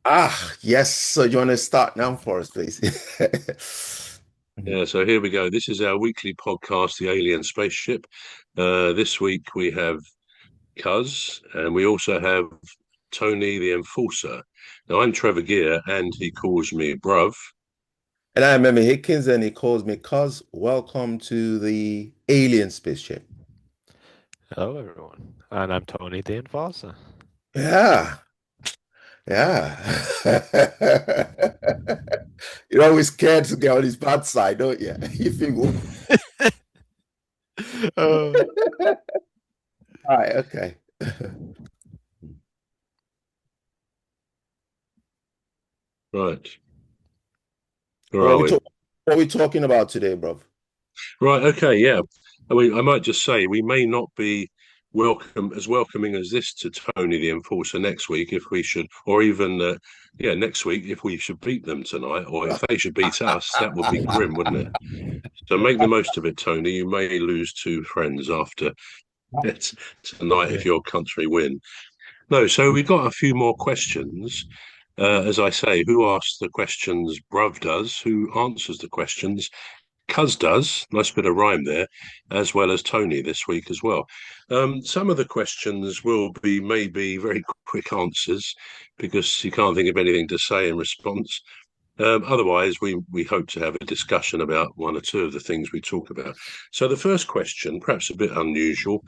Yes. So you want to start now for us, please? Yeah, so here we go. This is our weekly podcast, The Alien Spaceship. This week we have Cuz, and we also have Tony the Enforcer. Now, I'm Trevor Gear, and he calls me Bruv. And I'm Emmy Hickens, and he calls me Cuz. Welcome to the Alien Spaceship. Hello, everyone, and I'm Tony the Enforcer. Yeah, yeah. You're always scared to get on his bad side, don't you? You think, Oh, all right, okay. Right, where What are are we we? talk what are we talking about today, bro? Right, okay, yeah. I might just say we may not be welcoming as this to Tony the Enforcer next week if we should, or even next week if we should beat them tonight, or if they should beat us, that would be grim, wouldn't it? So make the most of it, Tony. You may lose two friends after it tonight if your country win. No, so we got a few more questions. As I say, who asks the questions? Bruv does. Who answers the questions? Cuz does. Nice bit of rhyme there, as well as Tony this week as well. Some of the questions will be maybe very quick answers because you can't think of anything to say in response. Otherwise, we hope to have a discussion about one or two of the things we talk about. So the first question, perhaps a bit unusual,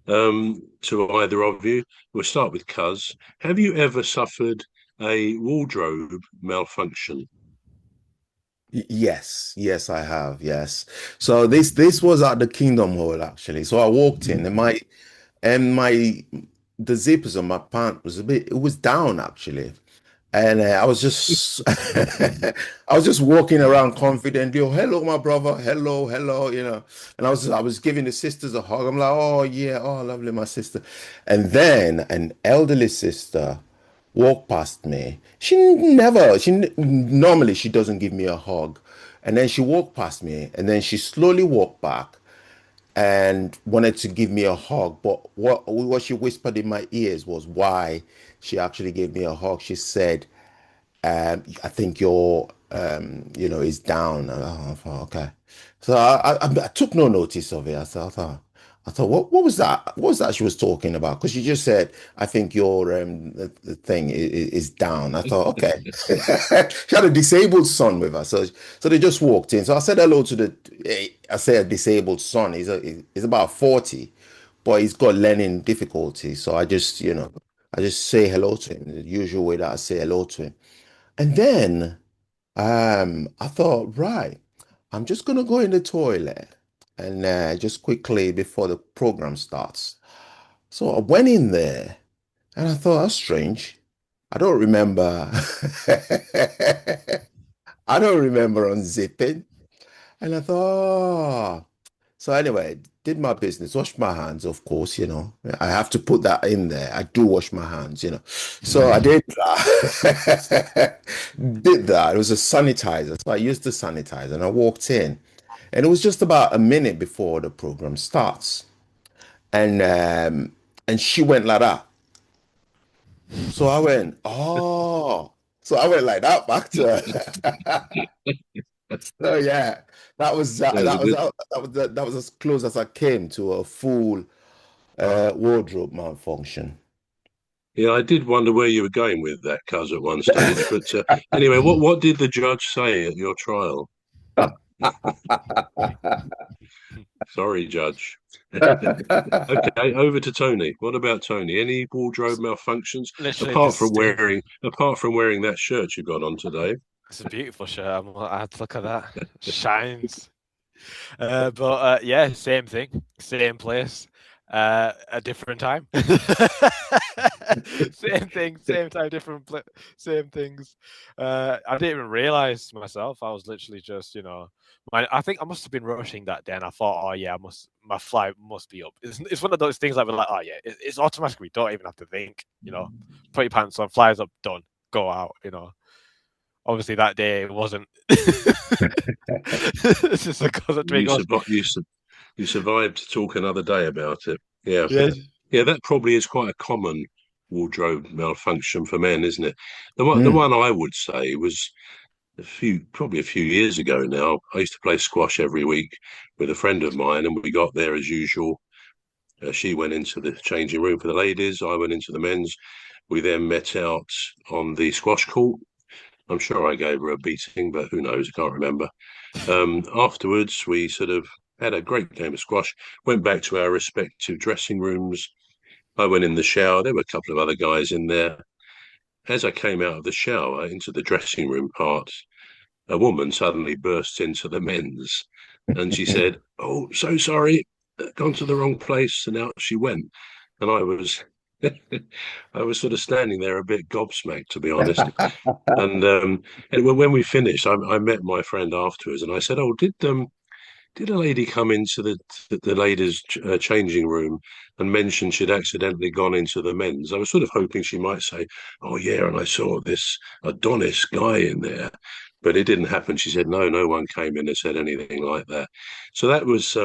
to either of you. We'll start with Cuz. Have you ever suffered a wardrobe malfunction? Yes, yes, I have. Yes. So this was at the Kingdom Hall actually. So I walked in and my the zippers on my pant was a bit it was down actually. And I was just I was just walking around confident, hello, my brother, hello, hello, And I was giving the sisters a hug. I'm like, oh yeah, oh lovely, my sister. And then an elderly sister walked past me. Normally she doesn't give me a hug. And then she walked past me and then she slowly walked back and wanted to give me a hug. But what she whispered in my ears was why she actually gave me a hug. She said, I think your is down. I thought, okay. So I took no notice of it. I thought, what was that? What was that she was talking about? Because she just said, I think your the thing is down. I thought, okay. She had a disabled son with her, so they just walked in. So I said hello to I said a disabled son. He's about 40, but he's got learning difficulties. So I just say hello to him, the usual way that I say hello to him. And then I thought, right, I'm just gonna go in the toilet and just quickly before the program starts. So I went in there and I thought, that's strange. I don't remember. I don't remember unzipping. And I thought, oh. So anyway, did my business, washed my hands, of course, I have to put that in there. I do wash my hands. So I did that. Did that. It was a sanitizer. So I used the sanitizer and I walked in. And it was just about a minute before the program starts. And she went like that. So I went, oh. So I went like that back to her. So yeah, that was that, Yeah, that was that was as close as I came to a full wardrobe malfunction. yeah. I did wonder where you were going with that, Cuz, at one stage. But anyway, what did the judge say at your trial? Sorry, Judge. Okay, over to Tony. What about Tony? Any wardrobe malfunctions literally the same. apart from wearing that shirt you got on today? It's a beautiful shirt. I had to look at that. Shines. But yeah, same thing, same place, a different time. Same thing, same time, same things. I didn't even realize myself. I was literally just, I think I must have been rushing that day, and I thought, oh yeah, my flight must be up. It's one of those things that we're like, oh yeah, it's automatic. We don't even have to think. Put your pants on, flies up, done, go out. Obviously that day it wasn't. It's just because of You drink. survived. You survived to talk another day about it. Yeah, Yes. yeah. That probably is quite a common wardrobe malfunction for men, isn't it? The one I would say was probably a few years ago now. I used to play squash every week with a friend of mine, and we got there as usual. She went into the changing room for the ladies. I went into the men's. We then met out on the squash court. I'm sure I gave her a beating, but who knows? I can't remember. Afterwards, we sort of had a great game of squash, went back to our respective dressing rooms. I went in the shower. There were a couple of other guys in there. As I came out of the shower into the dressing room part, a woman suddenly burst into the men's and she said, "Oh, so sorry, gone to the wrong place." And out she went. And I was I was sort of standing there a bit gobsmacked, to be honest. And when we finished, I met my friend afterwards, and I said, "Oh, did a lady come into the ladies' changing room and mention she'd accidentally gone into the men's?" I was sort of hoping she might say, "Oh yeah, and I saw this Adonis guy in there," but it didn't happen. She said, "No, no one came in and said anything like that." So that was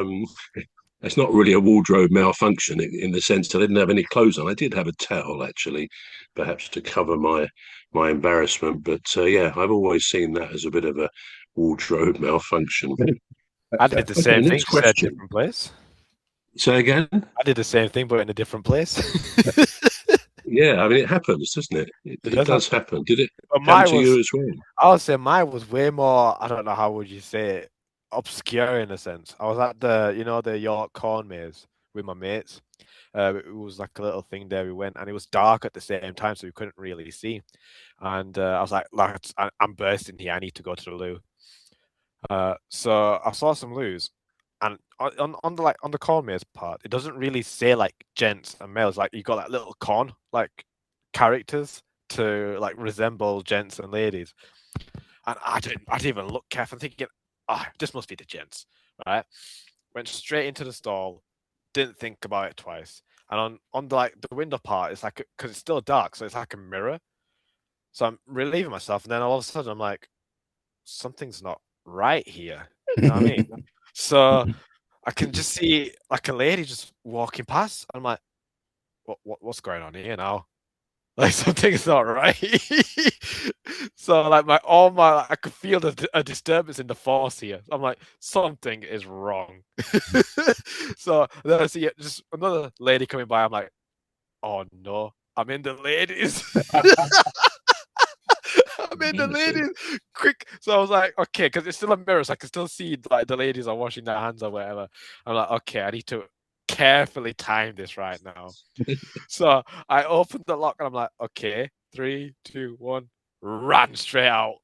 it's not really a wardrobe malfunction in the sense that I didn't have any clothes on. I did have a towel, actually, perhaps to cover my embarrassment. But yeah, I've always seen that as a bit of a wardrobe malfunction. I did the Okay, same thing, next just at a question. different place. Say again? I did the same thing, but in a different place. Yeah, I mean, it happens, doesn't it? It does does happen. happen. Did it But happen mine to was, you as well? I would say mine was way more, I don't know how would you say it, obscure in a sense. I was at the York Corn Maze with my mates. It was like a little thing there. We went, and it was dark at the same time, so we couldn't really see. And I was like, lads, I'm bursting here. I need to go to the loo. So I saw some loos, and on the corn maze part, it doesn't really say like gents and males. Like you got like little corn like characters to like resemble gents and ladies. And I didn't even look careful. I'm thinking, this must be the gents, right? Went straight into the stall, didn't think about it twice. And on the window part, it's like because it's still dark, so it's like a mirror. So I'm relieving myself, and then all of a sudden I'm like, something's not right here. You know what I mean? So I can just see like a lady just walking past. I'm like, what's going on here now? Like something's not right. So like I could feel a disturbance in the force here. I'm like, something is wrong. So then I see just another lady coming by. I'm like, oh no, I'm in the ladies. I mean, the ladies quick. So I was like, okay, because it's still a mirror, so I can still see like the ladies are washing their hands or whatever. I'm like, okay, I need to carefully time this right now. So I opened the lock and I'm like, okay, 3, 2, 1, ran straight out.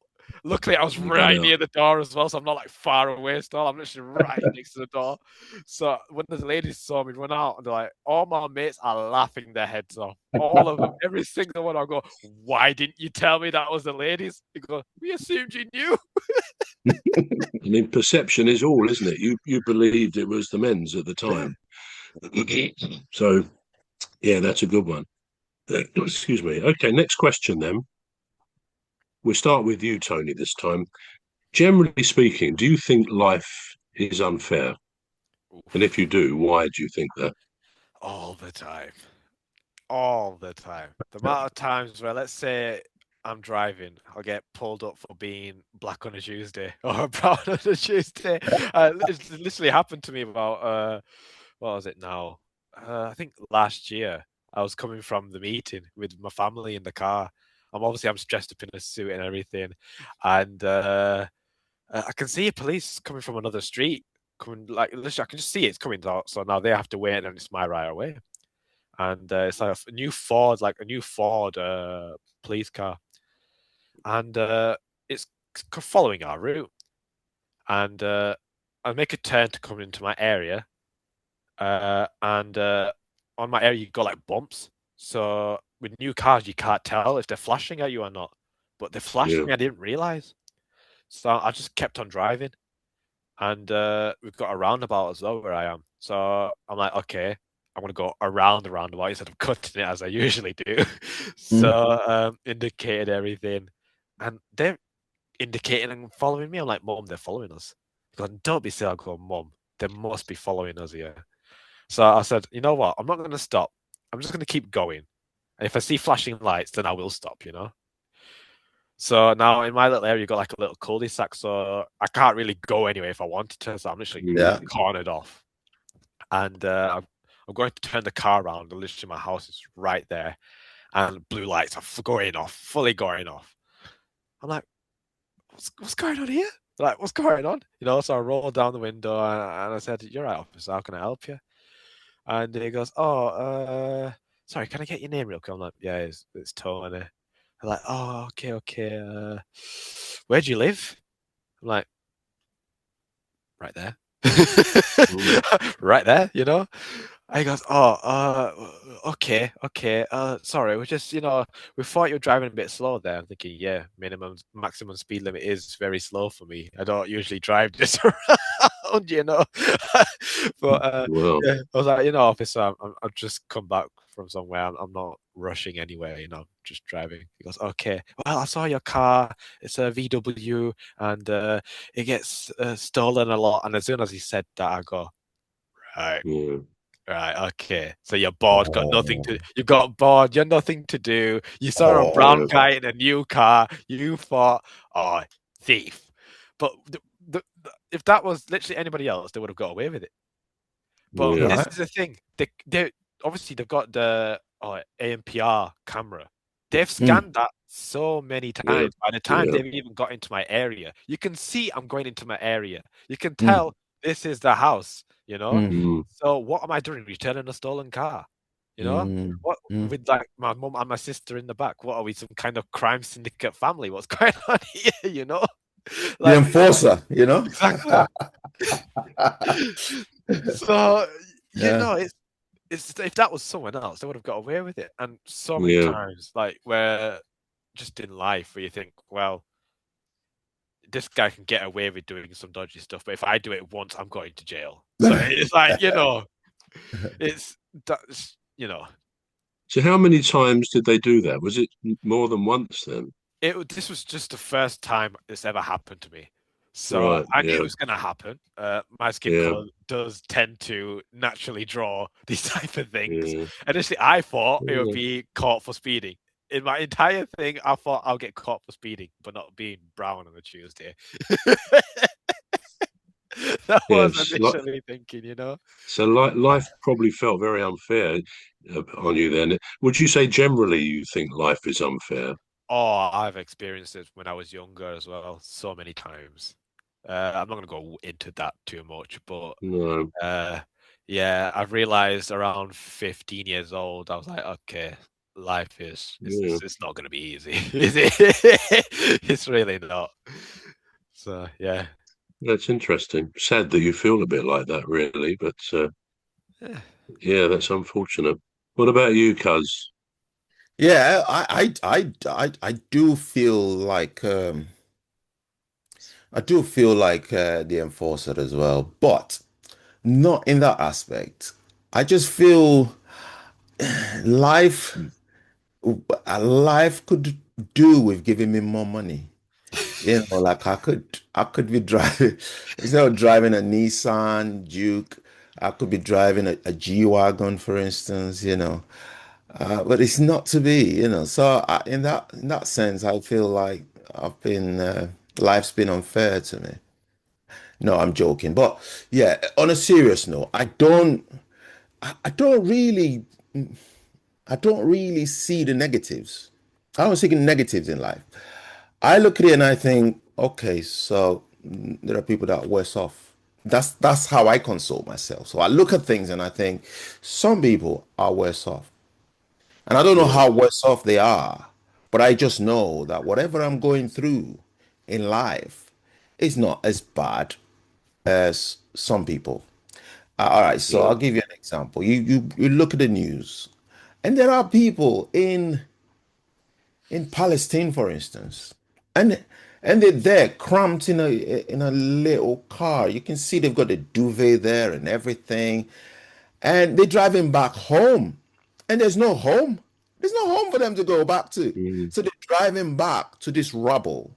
Luckily, I was You got right out. near the door as well, so I'm not like far away still. I'm literally right next to the door. So when the ladies saw me run out, and they're like, all my mates are laughing their heads off. All of them, every single one. I go, why didn't you tell me that was the ladies? They go, we assumed you knew. I mean, perception is all, isn't it? You believed it was the men's at the Yeah. time. So yeah, that's a good one. Excuse me. Okay, next question then. We'll start with you, Tony, this time. Generally speaking, do you think life is unfair? And if you Oof. do, why do you think that? All the time. All the time. The amount of times where, let's say, I'm driving, I'll get pulled up for being black on a Tuesday or brown on a Tuesday. It's literally happened to me about what was it now? I think last year I was coming from the meeting with my family in the car. I'm dressed up in a suit and everything, and I can see a police coming from another street coming like literally I can just see it's coming out. So now they have to wait, and it's my right away. And it's like a new Ford, police car, and it's following our route. And I make a turn to come into my area, and on my area you got like bumps. So with new cars, you can't tell if they're flashing at you or not. But they flashed Yeah. me. I didn't realize, so I just kept on driving. And we've got a roundabout as well where I am. So I'm like, okay, I'm gonna go around the roundabout instead of cutting it as I usually do. So indicated everything, and they're indicating and following me. I'm like, Mom, they're following us. Going, don't be silly. I go, Mom, they must be following us here. So I said, you know what? I'm not gonna stop. I'm just gonna keep going. And if I see flashing lights, then I will stop, you know? So now in my little area, you've got like a little cul-de-sac, so I can't really go anywhere if I wanted to. So I'm literally Mm, Yeah. cornered off. And I'm going to turn the car around, and literally my house is right there. And blue lights are going off, fully going off. I'm like, what's going on here? Like, what's going on? You know, so I rolled down the window and I said, "You're right, officer. How can I help you?" And he goes, "Oh, sorry, can I get your name real quick?" I'm like, "Yeah, it's Tony." I'm like, "Oh, okay, okay. Where do you live?" I'm like, "Right there." mm, Right there, you know? And he goes, "Oh, okay, okay. Sorry, we just, we thought you were driving a bit slow there." I'm thinking, yeah, maximum speed limit is very slow for me. I don't usually drive this around, you know. But well, yeah, I was like, officer, I've just come back from somewhere. I'm not rushing anywhere, just driving. He goes, okay. Well, I saw your car. It's a VW, and it gets stolen a lot. And as soon as he said that, I go, right. yeah, Right, okay. So you're bored, Oh, you got bored, you're nothing to do. You saw a brown yeah, oh, guy in a new car, you thought, oh, thief. But if that was literally anybody else, they would have got away with it. But yeah, this right. is the thing. They obviously they've got the ANPR camera. They've Mm, scanned that so many yeah, times. By the time yeah, they've even got into my area, you can see I'm going into my area. You can mm, tell this is the house, you know? mm, mm, So what am I doing? Returning a stolen car? You know? mm, What mm. with like my mum and my sister in the back? What are we, some kind of crime syndicate family? What's going on here? You know? The Like enforcer, you know? exactly. So Yeah. it's if that was someone else, they would have got away with it. And so many yeah. times, like where just in life, where you think, well, this guy can get away with doing some dodgy stuff, but if I do it once, I'm going to jail. So it's like, it's that's So how many times did they do that? Was it more than once then? this was just the first time this ever happened to me. So Right, I knew it yeah, was going to happen. My skin yeah, color does tend to naturally draw these type of things. yeah. Initially, I thought it would Yeah. be caught for speeding. In my entire thing, I thought I'll get caught for speeding, but not being brown on a Tuesday. That was Yes, initially thinking. so life probably felt very unfair on you then. Would you say generally you think life is unfair? Oh, I've experienced it when I was younger as well, so many times. I'm not going to go into that too much, but No. Uh, yeah, I've realized around 15 years old, I was like, okay, life is Yeah, it's not gonna be easy, is it? It's really not. So yeah. that's interesting. Sad that you feel a bit like that, really, but Yeah. yeah, that's unfortunate. What about you, Cuz? Yeah, I do feel like the enforcer as well, but not in that aspect. I just feel life life could do with giving me more money. Like I could be driving instead of driving a Nissan Juke, I could be driving a G-Wagon, for instance. But it's not to be. So in that sense, I feel like life's been unfair to me. No, I'm joking. But yeah, on a serious note, I don't really see the negatives. I don't see the negatives in life. I look at it and I think, okay, so there are people that are worse off. That's how I console myself. So I look at things and I think some people are worse off. And I don't know Yeah, how worse off they are, but I just know that whatever I'm going through in life is not as bad as some people. All right, so yeah, I'll give you an example. You look at the news, and there are people in Palestine, for instance, and they're there cramped in a little car. You can see they've got a duvet there and everything, and they're driving back home, and there's no home. There's no home for them to go back to. mm, So they're driving back to this rubble.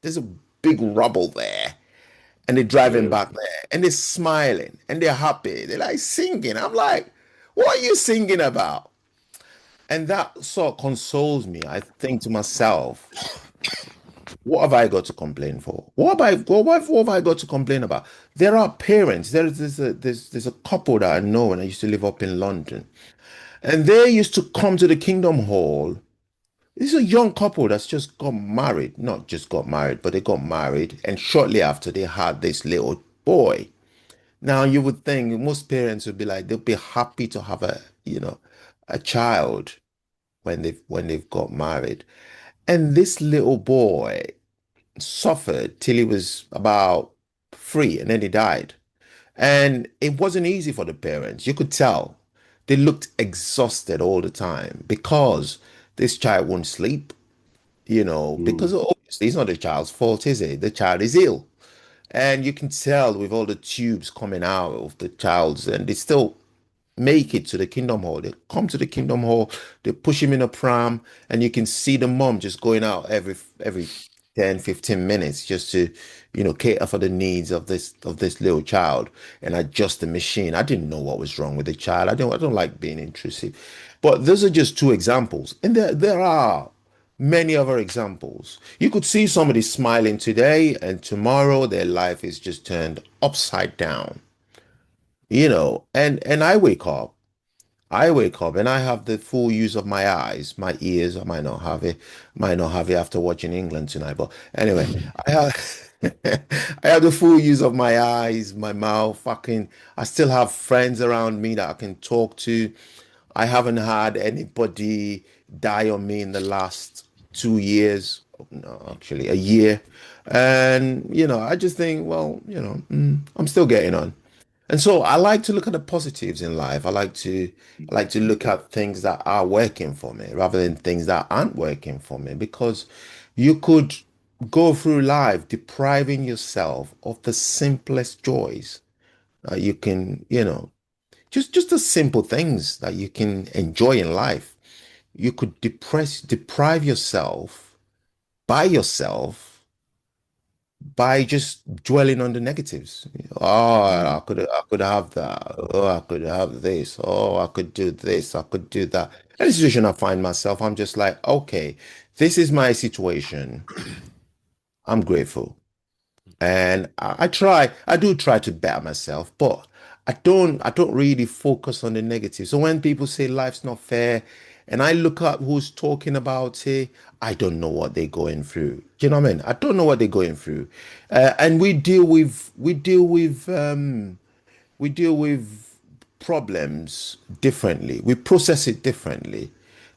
There's a big rubble there, and they're driving yeah, back there, and they're smiling, and they're happy. They're like singing. I'm like, what are you singing about? And that sort of consoles me. I think to myself, what have I got to complain for? What have I got to complain about? There are parents. There's a couple that I know, and I used to live up in London, and they used to come to the Kingdom Hall. This is a young couple that's just got married. Not just got married, but they got married, and shortly after they had this little boy. Now you would think most parents would be like, they'll be happy to have a child when they've got married. And this little boy suffered till he was about 3, and then he died. And it wasn't easy for the parents. You could tell they looked exhausted all the time because this child won't sleep, Mm. because obviously it's not the child's fault, is it? The child is ill. And you can tell with all the tubes coming out of the child's, and they still make it to the Kingdom Hall. They come to the Kingdom Hall, they push him in a pram, and you can see the mom just going out every 10, 15 minutes just to, cater for the needs of this little child and adjust the machine. I didn't know what was wrong with the child. I don't like being intrusive. But those are just two examples. And there are many other examples. You could see somebody smiling today, and tomorrow their life is just turned upside down. And I wake up and I have the full use of my eyes, my ears. I might not have it after watching England tonight, but anyway, I have I have the full use of my eyes, my mouth. I still have friends around me that I can talk to. I haven't had anybody die on me in the last 2 years. No, actually, a year. And I just think, well, I'm still getting on. And so I like to look at the positives in life. I like to look at things that are working for me rather than things that aren't working for me, because you could go through life depriving yourself of the simplest joys. You can, just the simple things that you can enjoy in life. You could deprive yourself by yourself by just dwelling on the negatives. Oh, Mm. I could have that. Oh, I could have this. Oh, I could do this. I could do that. And the situation I find myself, I'm just like, okay, this is my situation. I'm grateful. And I do try to better myself, but I don't really focus on the negative. So when people say life's not fair, and I look up who's talking about it, I don't know what they're going through. Do you know what I mean? I don't know what they're going through. And we deal with problems differently. We process it differently.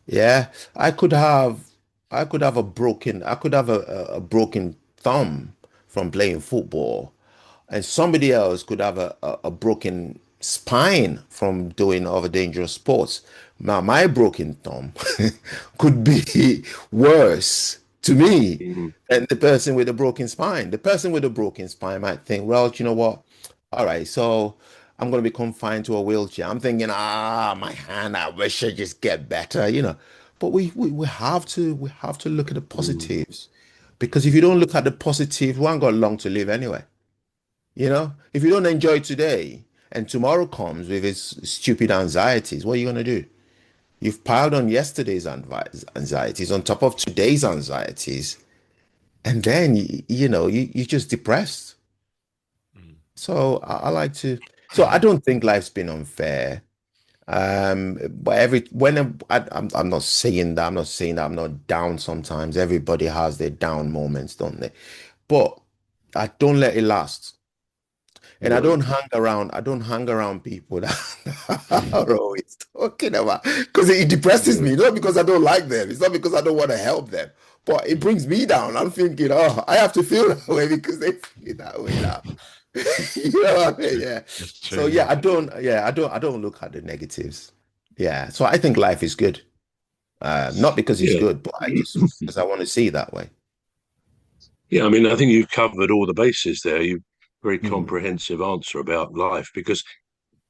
Yeah, I could have I could have a broken thumb from playing football, and somebody else could have a broken spine from doing other dangerous sports. Now, my broken thumb could be worse to me Mm. than the person with a broken spine. The person with a broken spine might think, well, you know what? All right, so I'm going to be confined to a wheelchair. I'm thinking, my hand, I wish I just get better. But we have to look at the Mm. positives, because if you don't look at the positive, we ain't got long to live anyway. If you don't enjoy today and tomorrow comes with its stupid anxieties, what are you going to do? You've piled on yesterday's anxieties on top of today's anxieties, and then you're just depressed. Mm. So I like to. So I don't think life's been unfair. But I'm not saying that. I'm not saying that I'm not down sometimes. Everybody has their down moments, don't they? But I don't let it last. And I No. don't hang around. I don't hang around people that are always talking about, because it depresses No. me. Not because I don't like them. It's not because I don't want to help them. But it brings me down. I'm thinking, oh, I have to feel that way because they feel that way now. You know what I mean? Yeah. It's So true. yeah, I don't. Yeah, I don't look at the negatives. Yeah. So I think life is good. Not because it's Yeah. good, but I just because I want to see it that way. Yeah, I mean, I think you've covered all the bases there. You very Mm. comprehensive answer about life because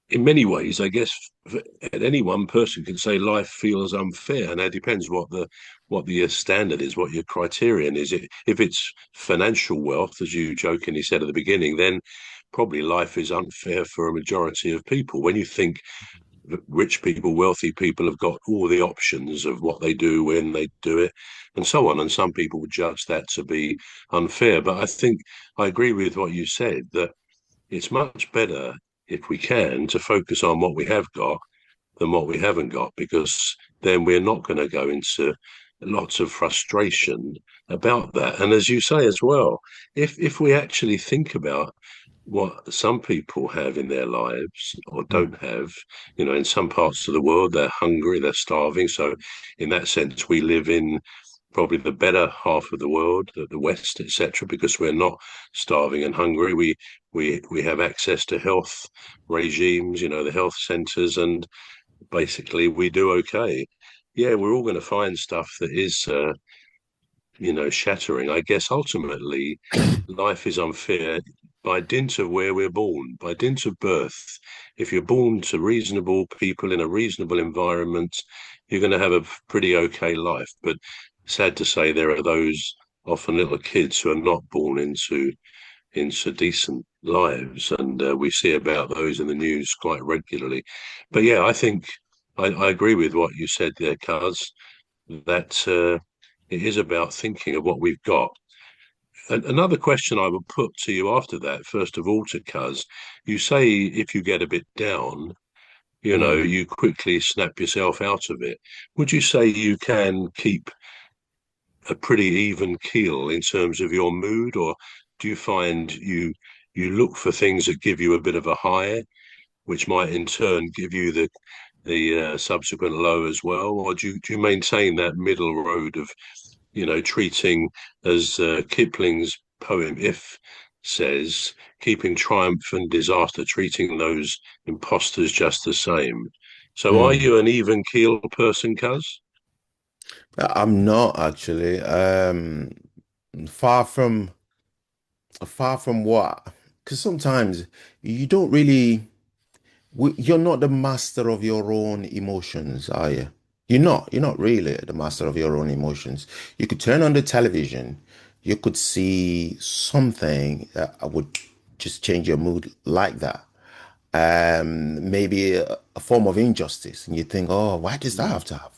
in many ways, I guess any one person can say life feels unfair. Now it depends what the standard is, what your criterion is. If it's financial wealth, as you jokingly said at the beginning, then probably life is unfair for a majority of people. When you think rich people, wealthy people have got all the options of what they do, when they do it, and so on. And some people would judge that to be unfair. But I think I agree with what you said, that it's much better, if we can, to focus on what we have got than what we haven't got, because then we're not going to go into lots of frustration about that. And as you say as well, if we actually think about what some people have in their lives or Mm. don't have, in some parts of the world, they're hungry, they're starving. So, in that sense, we live in probably the better half of the world, the West, etc., because we're not starving and hungry. We have access to health regimes, the health centres, and basically we do okay. Yeah, we're all going to find stuff that is, shattering. I guess ultimately life is unfair by dint of where we're born, by dint of birth. If you're born to reasonable people in a reasonable environment, you're going to have a pretty okay life. But sad to say, there are those often little kids who are not born into decent lives, and we see about those in the news quite regularly. But yeah, I think I agree with what you said there, Cuz, that it is about thinking of what we've got. Another question I would put to you after that, first of all, to Cuz, you say if you get a bit down, Mm. you quickly snap yourself out of it. Would you say you can keep a pretty even keel in terms of your mood, or do you find you look for things that give you a bit of a high, which might in turn give you the subsequent low as well, or do you maintain that middle road of treating, as Kipling's poem If says, keeping triumph and disaster, treating those imposters just the same? So are Mm. you an even keel person, Cuz? I'm not actually. Far from far from what? Because sometimes you don't really. You're not the master of your own emotions, are you? You're not. You're not really the master of your own emotions. You could turn on the television, you could see something that would just change your mood like that. Maybe a form of injustice, and you think, "Oh, why does that Mm, have to happen?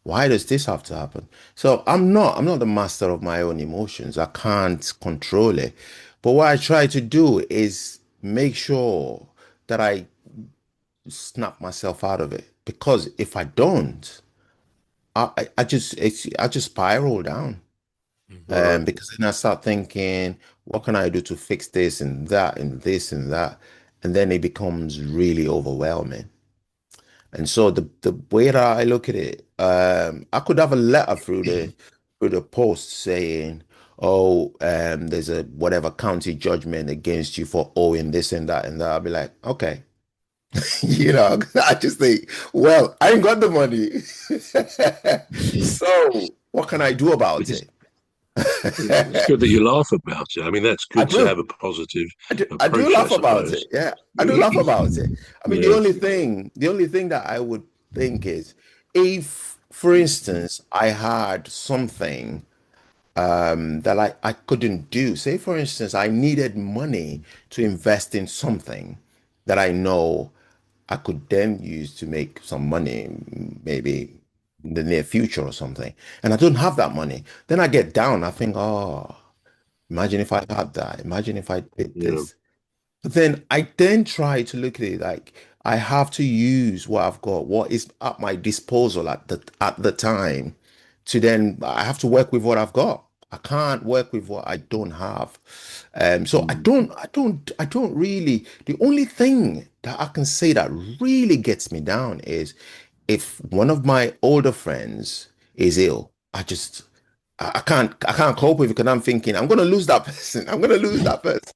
Why does this have to happen?" So I'm not the master of my own emotions. I can't control it. But what I try to do is make sure that I snap myself out of it, because if I don't, I just spiral down. right. Because then I start thinking, what can I do to fix this and that and this and that, and then it becomes really overwhelming. And so the way that I look at it, I could have a letter through the post saying, "Oh, there's a whatever county judgment against you for owing this and that and that." I'll be like, okay. I just think, well, I ain't got the money. So what can I do about It's, it? it's good that you laugh about it. I mean, that's I good to have do. a positive I do approach, I laugh about suppose. it. Yeah, I do laugh about it. I mean, Yeah. the only thing that I would think is if, for instance, I had something that I couldn't do. Say, for instance, I needed money to invest in something that I know I could then use to make some money, maybe in the near future or something. And I don't have that money. Then I get down. I think, oh, imagine if I had that. Imagine if I did Yeah. this. But then I then try to look at it like I have to use what I've got, what is at my disposal at the time, to then I have to work with what I've got. I can't work with what I don't have. So Mm. I don't really. The only thing that I can say that really gets me down is if one of my older friends is ill. I can't cope with it because I'm thinking I'm gonna lose that person. I'm gonna lose that person.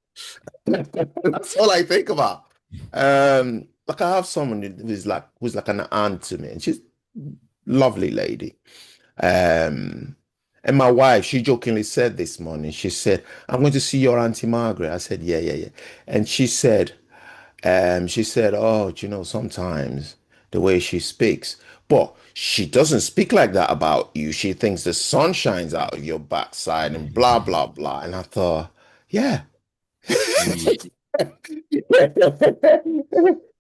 That's all I think about. Like I have someone who's like an aunt to me, and she's a lovely lady. Um, and my wife, she jokingly said this morning, she said, "I'm going to see your Auntie Margaret." I said, "Yeah, yeah, yeah." And she said, "Oh, do you know, sometimes the way she speaks, but she doesn't speak like that about you. She thinks the sun shines out of your backside and blah, blah, blah." And I thought, yeah. Mm.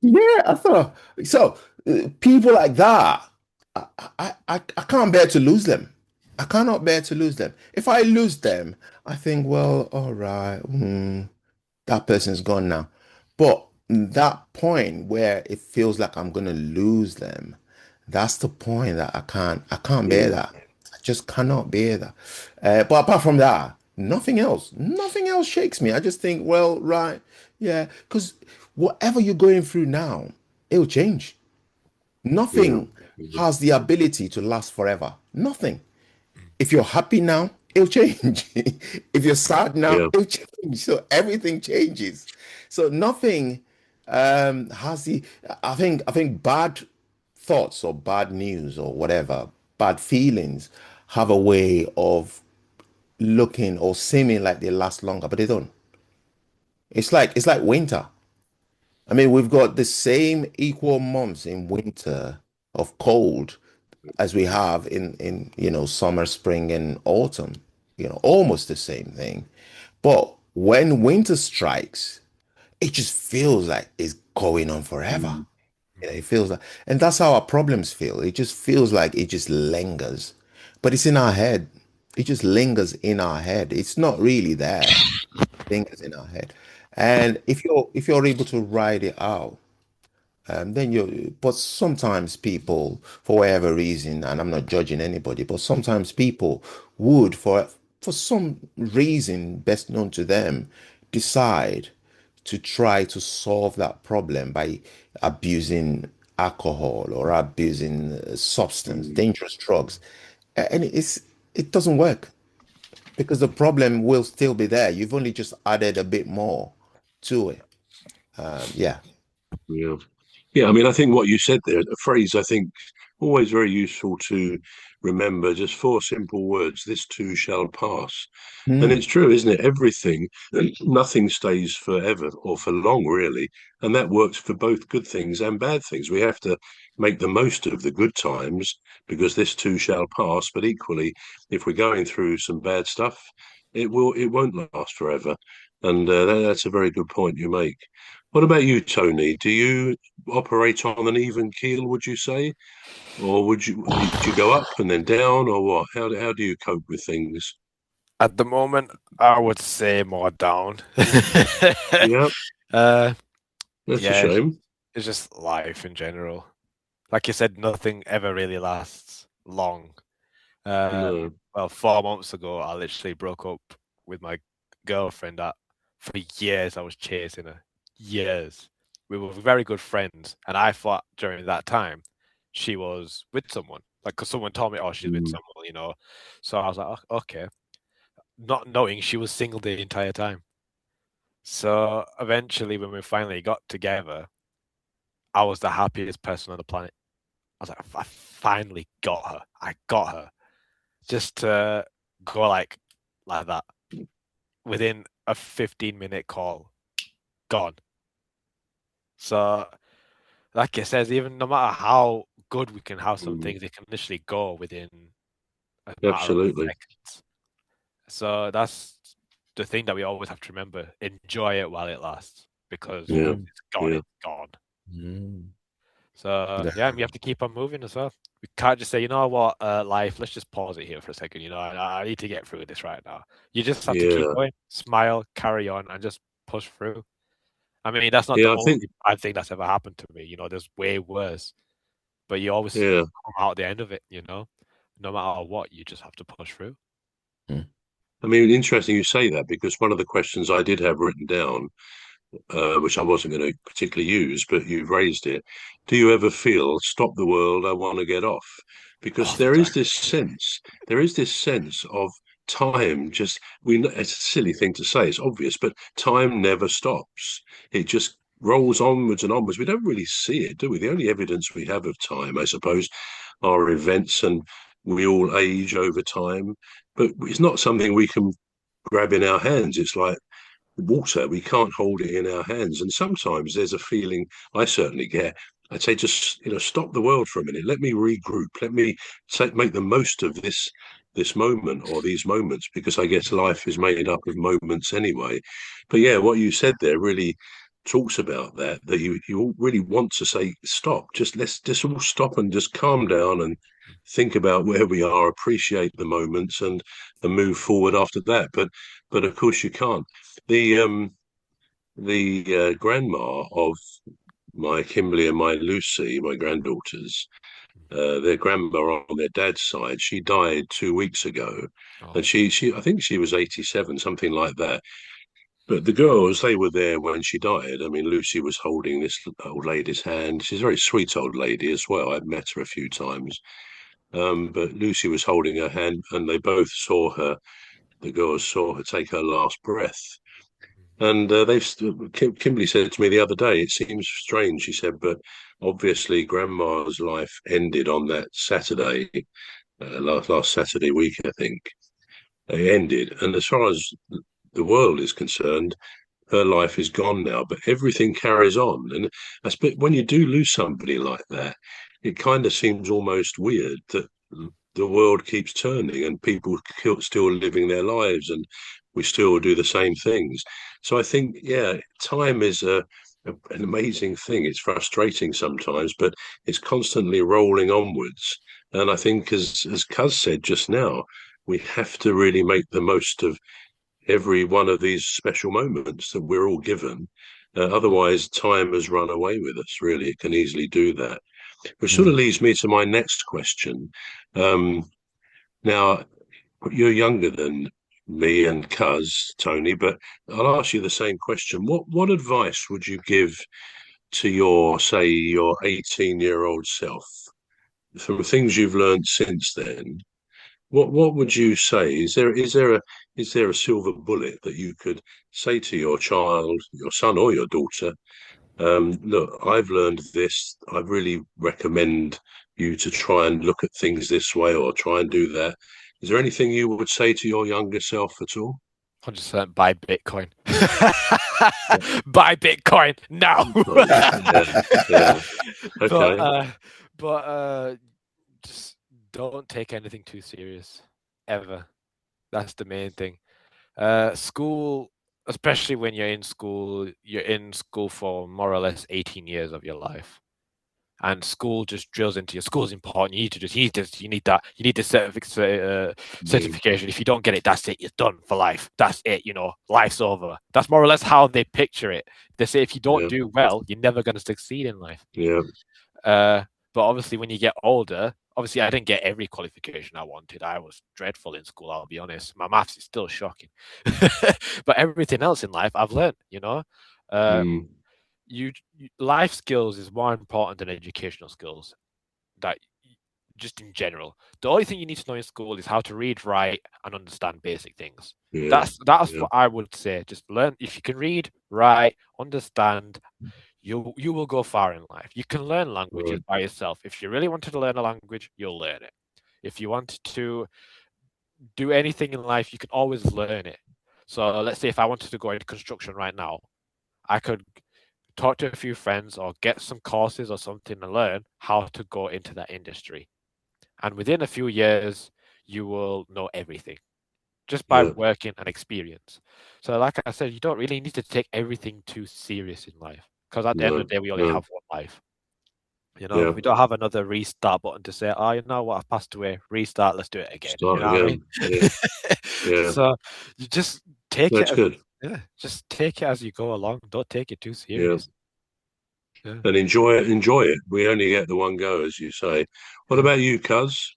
Yeah, I thought so. People like that, I can't bear to lose them. I cannot bear to lose them. If I lose them, I think, well, all right, that person's gone now. But that point where it feels like I'm gonna lose them, that's the point that I can't bear Yeah, that. I just cannot bear that. But apart from that, nothing else shakes me. I just think, well, right, yeah, because whatever you're going through now, it'll change. yeah, Nothing has the ability to last forever. Nothing. If you're happy now, it'll change. If you're sad now, yeah. it'll change. So everything changes. So nothing has the. I think bad thoughts or bad news or whatever, bad feelings have a way of looking or seeming like they last longer, but they don't. It's like winter. I mean, we've got the same equal months in winter of cold as we have in summer, spring, and autumn. Almost the same thing. But when winter strikes, it just feels like it's going on forever. Mm, It feels like, and that's how our problems feel. It just feels like it just lingers, but it's in our head. It just lingers in our head. It's not really there. It lingers in our head. And if you're able to ride it out, then but sometimes people, for whatever reason, and I'm not judging anybody, but sometimes people would, for some reason best known to them, decide to try to solve that problem by abusing alcohol or abusing substance, mm. dangerous drugs. And it doesn't work because the problem will still be there. You've only just added a bit more to it. Yeah. Yeah. Yeah, I mean, I think what you said there, a phrase I think always very useful to remember, just four simple words, this too shall pass. And Hmm. it's true, isn't it? Everything, nothing stays forever or for long, really. And that works for both good things and bad things. We have to make the most of the good times because this too shall pass. But equally, if we're going through some bad stuff, it won't last forever. And that's a very good point you make. What about you, Tony? Do you operate on an even keel, would you say? Or do you go up and then down or what? How do you cope with things? At the moment, I would say more down. Yeah, uh, that's a yeah, shame. it's just life in general. Like you said, nothing ever really lasts long. Uh, No. well, 4 months ago, I literally broke up with my girlfriend that for years I was chasing her. Years. We were very good friends, and I thought during that time she was with someone. Like, because someone told me, oh, she's with Mm, someone. So I was like, okay, not knowing she was single the entire time. So eventually, when we finally got together, I was the happiest person on the planet. I was like, I finally got her. I got her. Just to go like that within a 15-minute call, gone. So, like it says, even no matter how good we can have some mm, things, it can literally go within a matter of absolutely. seconds. So that's the thing that we always have to remember: enjoy it while it lasts, because Yeah, once Mm, it's gone, yeah, it's gone. mm. So Yeah. yeah, we have to keep on moving as well. We can't just say, you know what, life, let's just pause it here for a second. I need to get through this right now. You just have to keep yeah, going, smile, carry on, and just push through. I mean, that's not the yeah. I think, only bad thing that's ever happened to me. There's way worse, but you always yeah. come out at the end of it. No matter what, you just have to push through. Mm. I mean, interesting you say that because one of the questions I did have written down which I wasn't going to particularly use, but you've raised it. Do you ever feel, stop the world, I want to get off? Because All the time. there is this sense of time just, it's a silly thing to say, it's obvious, but time never stops. It just rolls onwards and onwards. We don't really see it, do we? The only evidence we have of time, I suppose, are events and we all age over time, but it's not something we can grab in our hands. It's like water. We can't hold it in our hands. And sometimes there's a feeling I certainly get. I'd say just stop the world for a minute. Let me regroup. Let me make the most of this moment or these moments because I guess life is made up of moments anyway. But yeah, what you said there really talks about that you all really want to say stop. Let's just all stop and just calm down and think about where we are, appreciate the moments, and move forward after that. But of course you can't. The grandma of my Kimberly and my Lucy, my granddaughters, their grandma on their dad's side, she died 2 weeks ago, and Oh, she I think she was 87, something like that. But the girls, they were there when she died. I mean, Lucy was holding this old lady's hand. She's a very sweet old lady as well. I've met her a few times. But Lucy was holding her hand, and they both saw her. The girls saw her take her last breath. And Kimberly said to me the other day, it seems strange, she said, but obviously Grandma's life ended on that Saturday, last Saturday week, I think. It ended. And as far as the world is concerned, her life is gone now, but everything carries on. And I suppose when you do lose somebody like that, it kind of seems almost weird that the world keeps turning and people still living their lives and we still do the same things. So I think, yeah, time is an amazing thing. It's frustrating sometimes, but it's constantly rolling onwards. And I think, as Cuz said just now, we have to really make the most of every one of these special moments that we're all given. Otherwise, time has run away with us, really. It can easily do that. Which sort of Mm. leads me to my next question. Um, Now, you're younger than me and Cuz, Tony, but I'll ask you the same question. What advice would you give to your, say, your 18-year-old self from things you've learned since then? What would you say? Is there a silver bullet that you could say to your child, your son or your daughter? Look, I've learned this. I really recommend you to try and look at things this way or try and do that. Is there anything you would say to your younger self at all? 100% buy Bitcoin. Buy Bitcoin now. Right. Yeah, yeah. but Okay. uh, but just don't take anything too serious ever. That's the main thing. School, especially when you're in school for more or less 18 years of your life. And school just drills into you. School's important. You need that. You need the Mm, certification. If you don't get it, that's it. You're done for life. That's it. Life's over. That's more or less how they picture it. They say if you don't yeah, do well, you're never going to succeed in life. yeah. Uh, but obviously, when you get older, obviously, I didn't get every qualification I wanted. I was dreadful in school. I'll be honest. My maths is still shocking. But everything else in life, I've learned. Uh, Mm, life skills is more important than educational skills that just in general. The only thing you need to know in school is how to read, write, and understand basic things. yeah, That's yeah. what I would say. Just learn. If you can read, write, understand, you will go far in life. You can learn languages Right. by yourself. If you really wanted to learn a language, you'll learn it. If you wanted to do anything in life, you can always learn it. So let's say if I wanted to go into construction right now, I could talk to a few friends or get some courses or something to learn how to go into that industry. And within a few years, you will know everything just by Yeah, working and experience. So, like I said, you don't really need to take everything too serious in life because at the end of no, the day, we only no. have one life. Yeah. We don't have another restart button to say, oh, you know what, I've passed away, restart, let's do it again. You Start know what I mean? again. Yeah, yeah. So, you just take it That's as, good. yeah, just take it as you go along. Don't take it too Yeah. serious. Yeah. And enjoy it. Enjoy it. We only get the one go, as you say. What Yeah. about you, Cuz?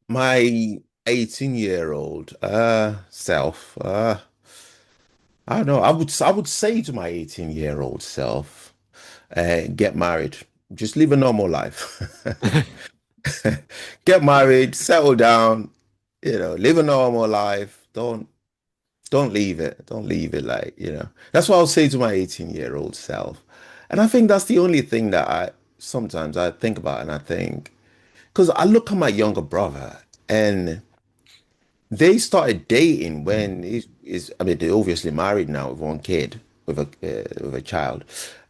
My 18-year-old self, I don't know. I would say to my 18-year-old self, get married. Just live a normal life. Get married, settle down, live a normal life. Don't leave it. Don't leave it That's what I'll say to my 18-year-old self. And I think that's the only thing that I sometimes I think about and I think, because I look at my younger brother and they started dating when I mean, they're obviously married now with one kid, with a child.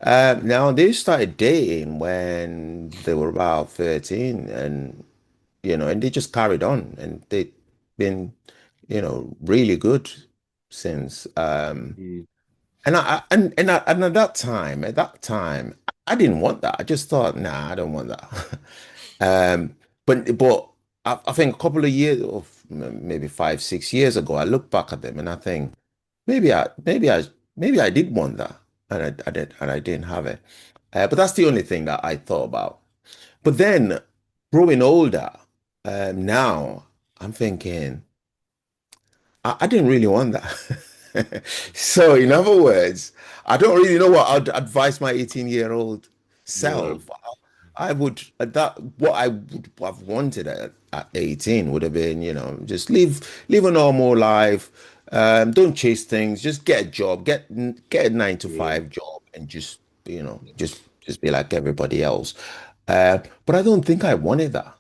Now they started dating when they were about 13, and and they just carried on, and they've been, really good since. Mm, And at that time, I didn't want that. I just thought, nah, I don't want that. But I think a couple of years, or maybe 5, 6 years ago, I look back at them and I think maybe I did want that, and I didn't have it. But that's the only thing that I thought about. But then, growing older, now I'm thinking. I didn't really want that. So, in other words, I don't really know what I'd advise my 18-year-old No. self. I would that what I would have wanted at 18 would have been, just live a normal life. Don't chase things. Just get a job, get a nine to Yeah. five job, and just be like everybody else. But I don't think I wanted that.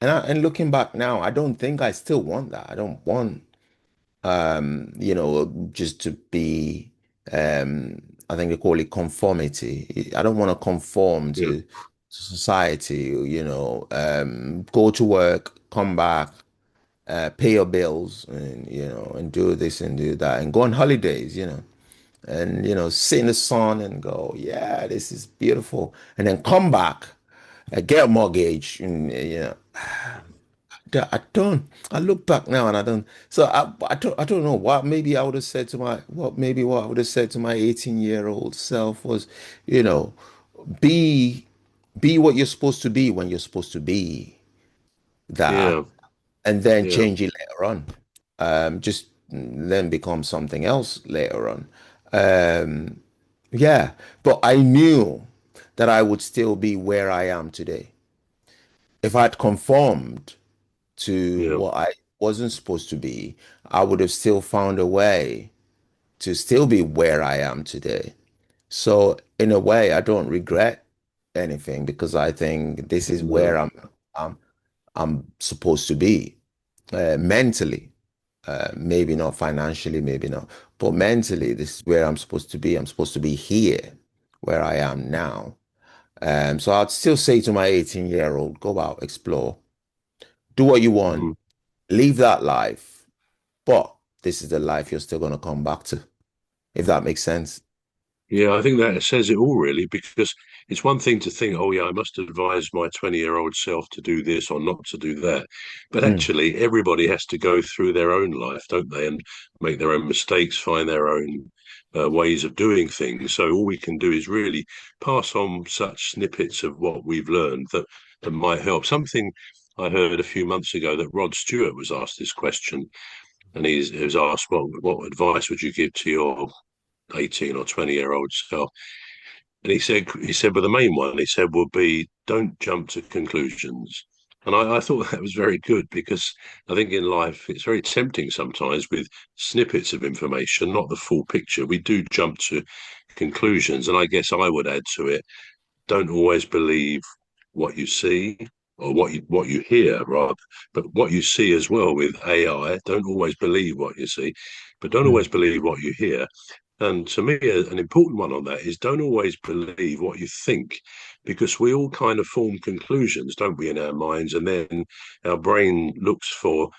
And looking back now, I don't think I still want that. I don't want just to be, I think they call it conformity. I don't want to conform Yeah. to society, go to work, come back, pay your bills, and, and do this and do that, and go on holidays, and, sit in the sun and go, yeah, this is beautiful. And then come back, get a mortgage, and, I don't. I look back now and I don't. So I don't know what maybe I would have said to what I would have said to my 18-year-old self was, you know, be be what you're supposed to be when you're supposed to be that, Yeah. and then Yeah. change it later on. Just then become something else later on. Um, yeah, but I knew that I would still be where I am today if I'd conformed to Yeah. what I wasn't supposed to be, I would have still found a way to still be where I am today. So in a way, I don't regret anything because I think this is where No. I'm I'm supposed to be mentally. Maybe not financially, maybe not, but mentally, this is where I'm supposed to be. I'm supposed to be here, where I am now. So I'd still say to my 18-year-old, go out, explore, do what you want, Mhm. live that life, but this is the life you're still going to come back to, if that makes sense. Yeah, I think that says it all really, because it's one thing to think, oh yeah, I must advise my 20-year-old self to do this or not to do that. But Mm, actually, everybody has to go through their own life, don't they? And make their own mistakes, find their own ways of doing things. So all we can do is really pass on such snippets of what we've learned that might help. Something I heard a few months ago that Rod Stewart was asked this question, and he was asked, well, what advice would you give to your 18 or 20-year-old self? And he said, but the main one, he said, would be don't jump to conclusions. And I thought that was very good because I think in life it's very tempting sometimes with snippets of information, not the full picture. We do jump to conclusions. And I guess I would add to it, don't always believe what you see or what you hear rather, but what you see as well with AI. Don't always believe what you see, but don't mm, always believe what you hear. And to me, an important one on that is don't always believe what you think, because we all kind of form conclusions, don't we, in our minds? And then our brain looks for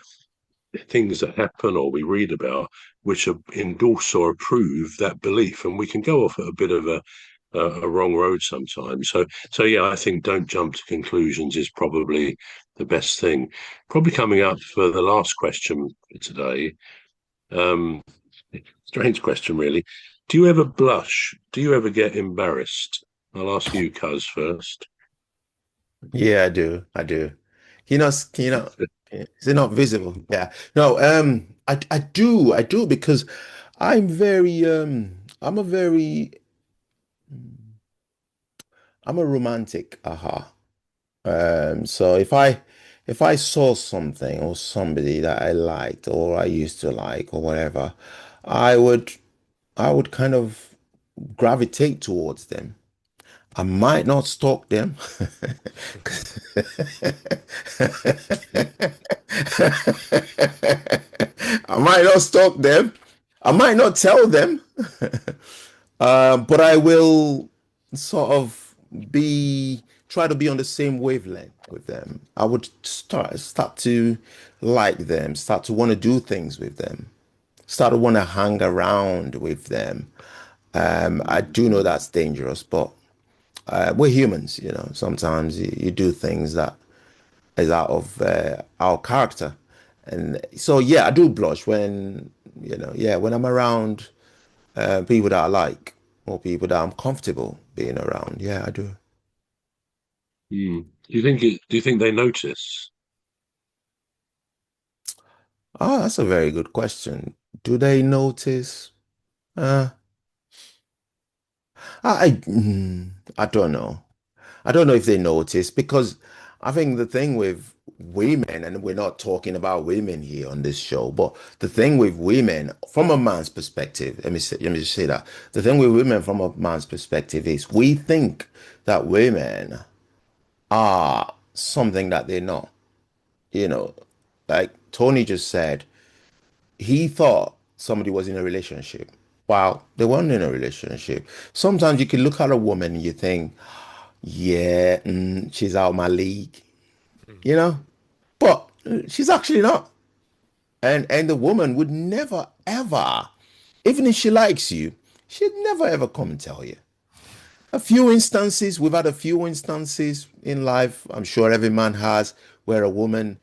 things that happen or we read about which endorse or approve that belief. And we can go off at a bit of a wrong road sometimes. So yeah, I think don't jump to conclusions is probably the best thing. Probably coming up for the last question for today. Um, Strange question, really. Do you ever blush? Do you ever get embarrassed? I'll ask you, Cuz, first. yeah, I do. I do. Is it not visible? Yeah. No, I do because I'm a very, I'm a romantic, aha. So if I saw something or somebody that I liked or I used to like or whatever, I would I would kind of gravitate towards them. I might not stalk them. I might not stalk them. I might not tell them. But I will sort of be try to be on the same wavelength with them. I would start to like them, start to want to do things with them, start to want to hang around with them. I do know that's dangerous, but we're humans, you know. Sometimes you do things that is out of our character, and so yeah, I do blush when yeah, when I'm around people that I like or people that I'm comfortable being around. Yeah, I do. Do you think they notice? Oh, that's a very good question. Do they notice? Uh, I don't know. I don't know if they notice because I think the thing with women, and we're not talking about women here on this show, but the thing with women from a man's perspective, let me just say that the thing with women from a man's perspective is we think that women are something that they're not. You know, like Tony just said, he thought somebody was in a relationship. While they weren't in a relationship. Sometimes you can look at a woman and you think, yeah, she's out of my league, Mm. you know? But she's actually not. And the woman would never ever, even if she likes you, she'd never ever come and tell you. A few instances, we've had a few instances in life, I'm sure every man has, where a woman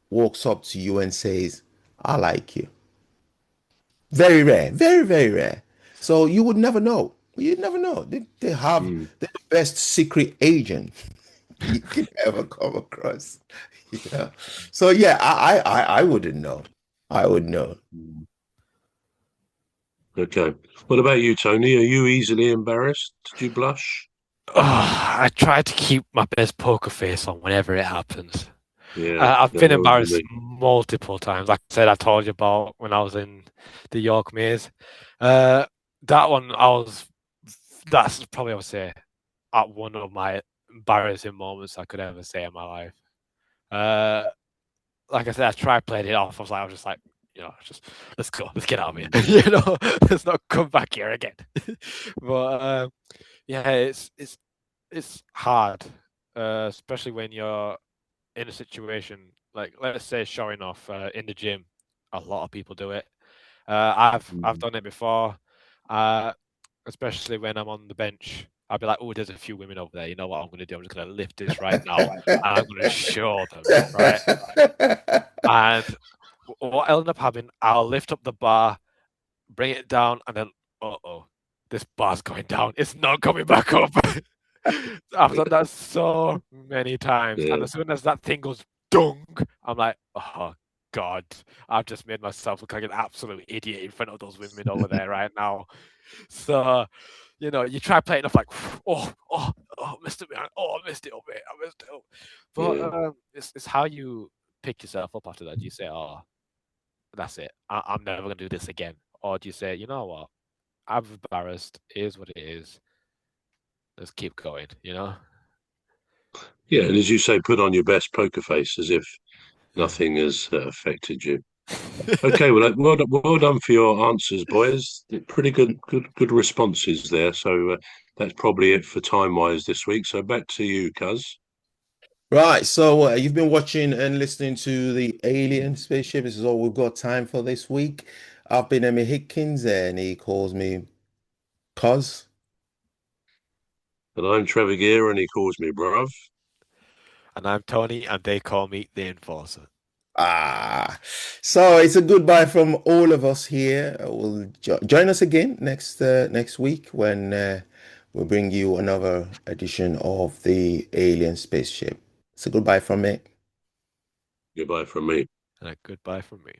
walks up to you and says, I like you. Very rare, very, very rare. So you would never know. You'd never know. Mm. They're the best secret agent you can ever come across. Yeah. So yeah, I wouldn't know. I would know. Mm. Okay. What about you, Tony? Are you easily embarrassed? Do you blush? I try to keep my best poker face on whenever it happens. Yeah, I've no, been that would be embarrassed me. multiple times. Like I said, I told you about when I was in the York Maze. Uh, that one, that's probably, I would say, at one of my embarrassing moments I could ever say in my life. Uh, like I said, I tried playing it off. I was just like, just let's go, let's get out of here. Let's not come back here again. But yeah, it's hard, especially when you're in a situation like, let's say, showing off in the gym. A lot of people do it. I've Mm. done it before, uh, especially when I'm on the bench. I'll be like, oh, there's a few women over there. You know what I'm going to do? I'm just going to lift this right now, and I'm going to show them, right? And what will end up happening, I'll lift up the bar, bring it down, and then, oh, this bar's going down. It's not coming back up. I've done that so many times, and Yeah, as soon as that thing goes dung, I'm like, oh God, I've just made myself look like an absolute idiot in front of those women over there right now. So, you try playing off like, missed it, man. Oh, I missed it up, mate. I missed it up. But yeah. it's how you pick yourself up after that. Do you say, oh, that's it. I'm never gonna do this again, or do you say, you know what? I'm embarrassed. It is what it is. Let's keep going. Yeah, and as you say, put on your best poker face as if nothing has affected you. Okay, well, well done for your answers, boys. Pretty good responses there. So that's probably it for time wise this week. So back to you, Cuz. Right, so you've been watching and listening to the Alien Spaceship. This is all we've got time for this week. I've been Emmy Hickins, and he calls me Cuz. And I'm Trevor Gear, and he calls me bruv. And I'm Tony, and they call me the Enforcer. So it's a goodbye from all of us here. Will join us again next week when we'll bring you another edition of the Alien Spaceship. It's a goodbye from me. Goodbye from me. And a goodbye from me.